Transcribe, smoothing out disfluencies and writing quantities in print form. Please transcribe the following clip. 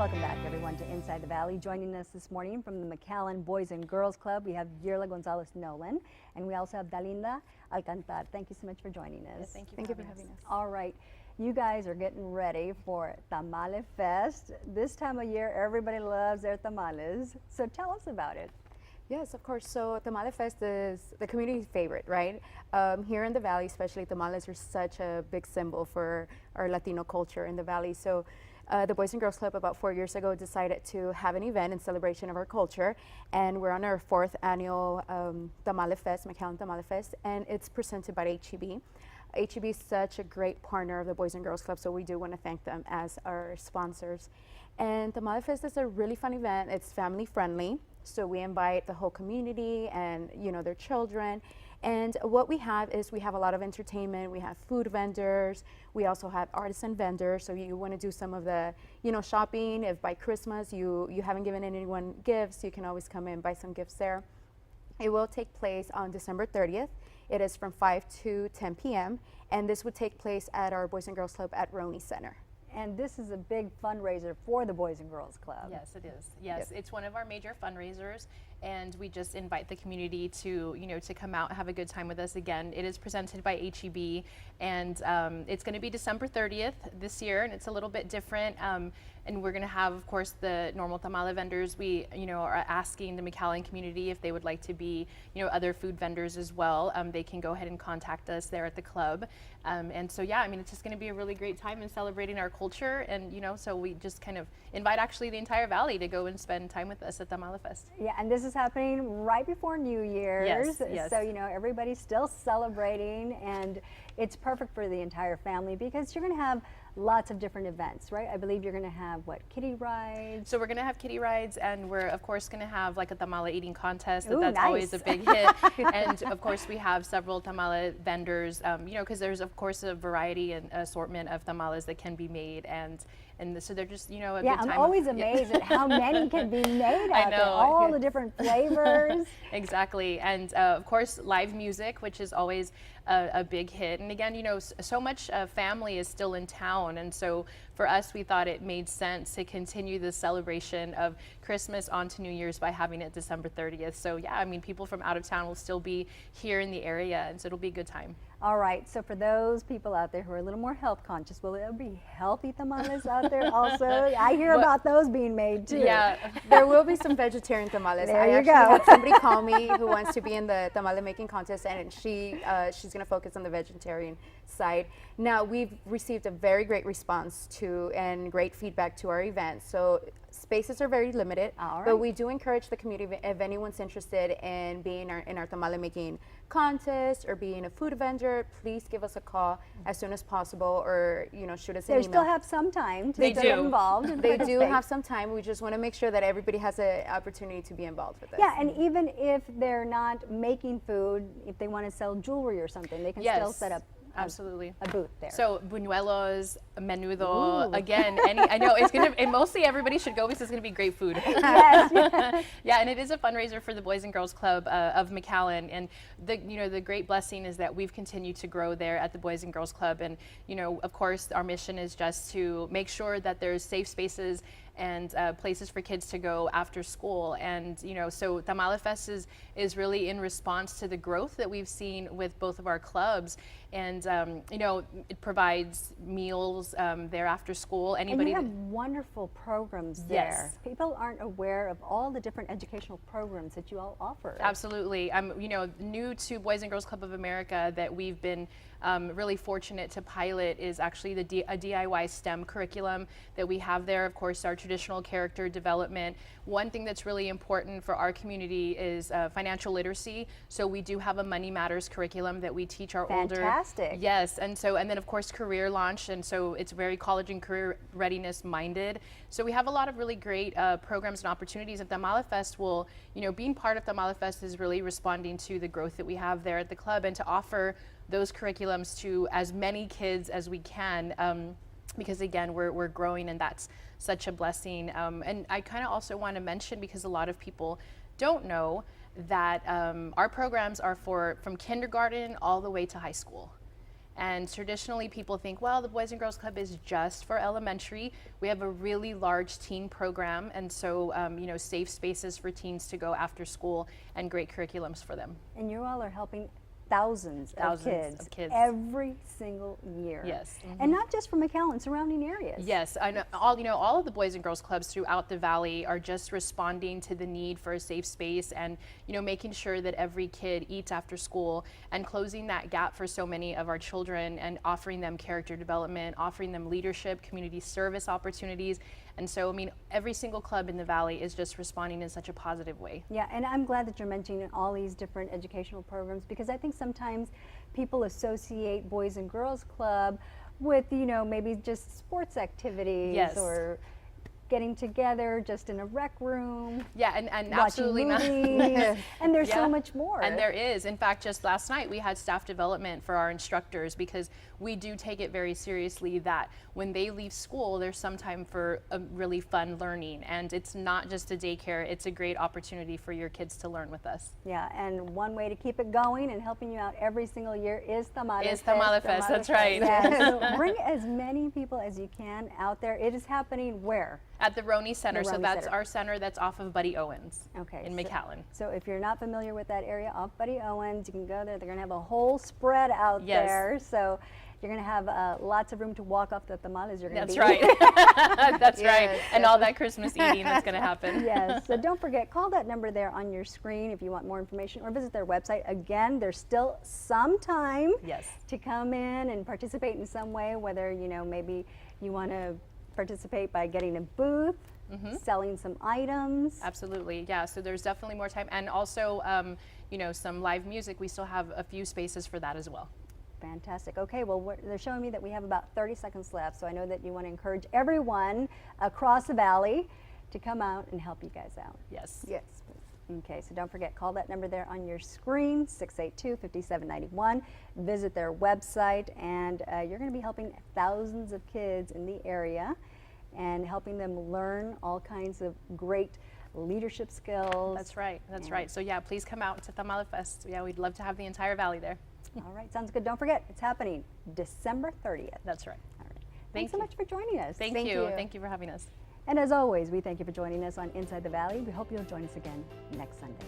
welcome back, everyone, to Inside the Valley. Joining us this morning from the McAllen Boys and Girls Club, we have Yerla Gonzalez-Nolan, and we also have Dalinda Alcantar. Thank you so much for joining us. Yes, thank you for having us. All right, you guys are getting ready for Tamale Fest. This time of year, everybody loves their tamales. So tell us about it. Yes, of course. So Tamale Fest is the community's favorite, right? Here in the Valley, especially, tamales are such a big symbol for our Latino culture in the Valley. So the Boys and Girls Club about 4 years ago decided to have an event in celebration of our culture, and we're on our 4th annual Tamale Fest, McAllen Tamale Fest, and it's presented by HEB. HEB is such a great partner of the Boys and Girls Club, so we do want to thank them as our sponsors. And Tamale Fest is a really fun event. It's family friendly, so we invite the whole community and their children. And what we have is we have a lot of entertainment. We have food vendors. We also have artisan vendors. So you want to do some of the shopping. If by Christmas you haven't given anyone gifts, you can always come in and buy some gifts there. It will take place on December 30th. It is from 5 to 10 p.m. and this would take place at our Boys and Girls Club at Roney Center. And this is a big fundraiser for the Boys and Girls Club. Yes, it is. Yes, Yep. It's one of our major fundraisers, and we just invite the community to, to come out and have a good time with us. Again, it is presented by HEB, and it's going to be December 30th this year, and it's a little bit different. And we're going to have, of course, the normal tamale vendors. We, are asking the McAllen community if they would like to be, other food vendors as well. They can go ahead and contact us there at the club. And so, yeah, it's just going to be a really great time in celebrating our culture. And, so we just kind of invite actually the entire Valley to go and spend time with us at Tamale Fest. Yeah, and this is happening right before New Year's. Yes. So, everybody's still celebrating, and it's perfect for the entire family because you're going to have lots of different events, right? I believe you're going to have, kiddie rides? So we're going to have kiddie rides, and we're, of course, going to have like a tamale eating contest. Ooh, That's nice. always a big hit. And, of course, we have several tamale vendors, because there's, of course, a variety and assortment of tamales that can be made. And so they're just, a good time. I'm always amazed at how many can be made out there, all the different flavors. Exactly. And, of course, live music, which is always a big hit. And again, so much family is still in town. And so for us, we thought it made sense to continue the celebration of Christmas onto New Year's by having it December 30th. So yeah, people from out of town will still be here in the area, and so it'll be a good time. All right, so for those people out there who are a little more health conscious, will there be healthy tamales out there also? I hear about those being made too. Yeah, there will be some vegetarian tamales. There I you actually go. had somebody call me who wants to be in the tamale making contest, and she's going to focus on the vegetarian side. Now, we've received a very great response to and great feedback to our event. So spaces are very limited, but we do encourage the community, if anyone's interested in being in our tamale making contest or being a food vendor, please give us a call as soon as possible, or shoot us an email. They still have some time to They get do. involved. And They do participate. have some time. We just want to make sure that everybody has an opportunity to be involved with this. Yeah, and even if they're not making food, if they want to sell jewelry or something, they can still Yes. set up Absolutely. a booth there. So buñuelos, menudo, Ooh. again, I know it's gonna, and mostly everybody should go because it's gonna be great food. Yes. Yeah, and it is a fundraiser for the Boys and Girls Club of McAllen, and the great blessing is that we've continued to grow there at the Boys and Girls Club, and of course our mission is just to make sure that there's safe spaces and places for kids to go after school. And so Tamale Fest is really in response to the growth that we've seen with both of our clubs. And it provides meals there after school. Anybody and you have wonderful programs there. Yes. People aren't aware of all the different educational programs that you all offer. Absolutely. I'm new to Boys and Girls Club of America that we've been really fortunate to pilot is actually a DIY STEM curriculum that we have there. Of course, our traditional character development. One thing that's really important for our community is financial literacy. So we do have a Money Matters curriculum that we teach our older. Fantastic. Yes, and then of course career launch, and so it's very college and career readiness minded. So we have a lot of really great programs and opportunities. And Tamale Fest will, being part of Tamale Fest is really responding to the growth that we have there at the club, and to offer those curriculums to as many kids as we can, because again, we're growing, and that's such a blessing. And I kind of also want to mention, because a lot of people don't know, that our programs are from kindergarten all the way to high school. And traditionally people think, well, the Boys and Girls Club is just for elementary. We have a really large teen program, and so you know, safe spaces for teens to go after school and great curriculums for them. And you all are helping thousands of kids every single year. Yes. And not just from McAllen, surrounding areas. Yes, I know all of the Boys and Girls Clubs throughout the Valley are just responding to the need for a safe space, and you know, making sure that every kid eats after school, and closing that gap for so many of our children, and offering them character development, offering them leadership, community service opportunities. And so, I mean, every single club in the Valley is just responding in such a positive way. Yeah, and I'm glad that you're mentioning all these different educational programs, because I think sometimes people associate Boys and Girls Club with, you know, maybe just sports activities. Yes. Or getting together just in a rec room. Yeah, and watching absolutely not. movies. And there's Yeah. so much more. And there is. In fact, just last night we had staff development for our instructors, because we do take it very seriously that when they leave school, there's some time for a really fun learning. And it's not just a daycare, it's a great opportunity for your kids to learn with us. Yeah, and one way to keep it going and helping you out every single year is Tamale Fest. Tamale Fest, that's right. Yeah, so bring as many people as you can out there. It is happening where? At the Roney Center, so Roney that's Center. our center that's off of Buddy Owens Okay, in so- McAllen. So if you're not familiar with that area off Buddy Owens, you can go there. They're going to have a whole spread out Yes. there. So you're going to have lots of room to walk off the tamales you're going to That's be right. That's right. Yes, And all that Christmas eating that's going to happen. Yes, so don't forget, call that number there on your screen if you want more information, or visit their website. Again, there's still some time Yes. to come in and participate in some way, whether, you know, maybe you want to participate by getting a booth, selling some items. Absolutely, yeah. So there's definitely more time, and also, you know, some live music. We still have a few spaces for that as well. Fantastic. Okay, well, they're showing me that we have about 30 seconds left, so I know that you want to encourage everyone across the valley to come out and help you guys out. Yes. Yes. Okay, so don't forget, call that number there on your screen, 682-5791. Visit their website, and you're going to be helping thousands of kids in the area and helping them learn all kinds of great leadership skills. That's right. That's Yeah. right. So yeah, please come out to Tamale Fest. Yeah, we'd love to have the entire valley there. All right, sounds good. Don't forget, it's happening December 30th. That's right. All right. Thank Thanks so you. much for joining us. Thank Thank you. you. Thank you for having us. And as always, we thank you for joining us on Inside the Valley. We hope you'll join us again next Sunday.